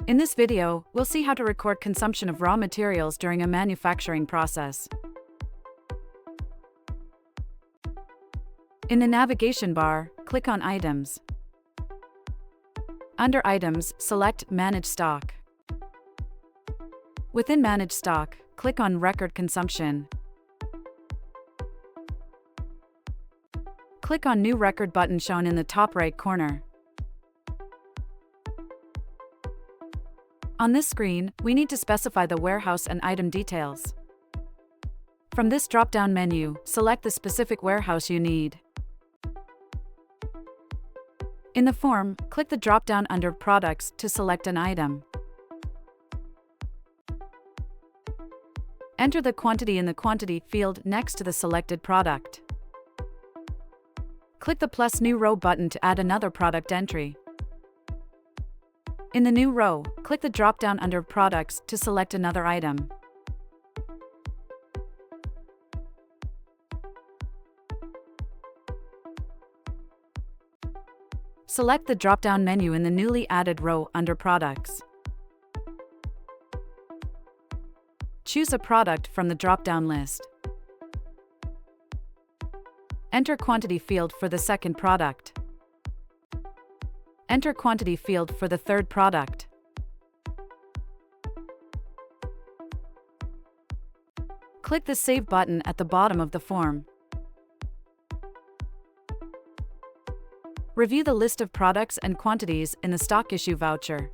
In this video, we'll see how to record consumption of raw materials during a manufacturing process. In the navigation bar, click on Items. Under Items, select Manage Stock. Within Manage Stock, click on Record Consumption. Click on New Record button shown in the top right corner. On this screen, we need to specify the warehouse and item details. From this drop-down menu, select the specific warehouse you need. In the form, click the drop-down under Products to select an item. Enter the quantity in the Quantity field next to the selected product. Click the plus New Row button to add another product entry. In the new row, click the drop-down under Products to select another item. Select the drop-down menu in the newly added row under Products. Choose a product from the drop-down list. Enter Quantity field for the second product. Enter Quantity field for the third product. Click the Save button at the bottom of the form. Review the list of products and quantities in the stock issue voucher.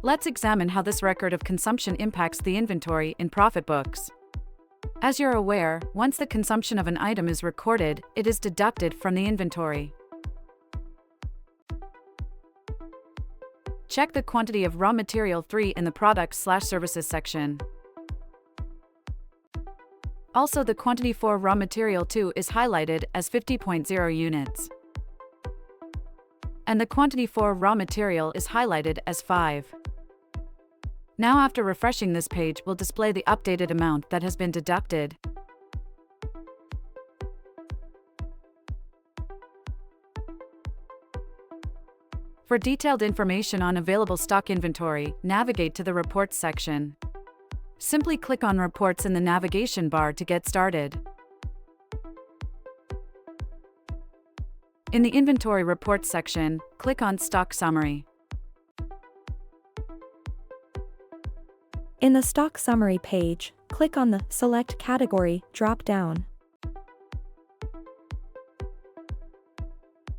Let's examine how this record of consumption impacts the inventory in ProfitBooks. As you're aware, once the consumption of an item is recorded, it is deducted from the inventory. Check the quantity of raw material 3 in the Products/Services section. Also, the quantity for raw material 2 is highlighted as 50.0 units. And the quantity for raw material is highlighted as 5. Now, after refreshing this page, will display the updated amount that has been deducted. For detailed information on available stock inventory, navigate to the Reports section. Simply click on Reports in the navigation bar to get started. In the Inventory Reports section, click on Stock Summary. In the Stock Summary page, click on the Select Category drop-down.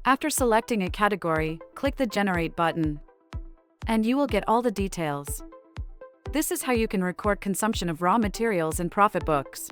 After selecting a category, click the Generate button, and you will get all the details. This is how you can record consumption of raw materials in ProfitBooks.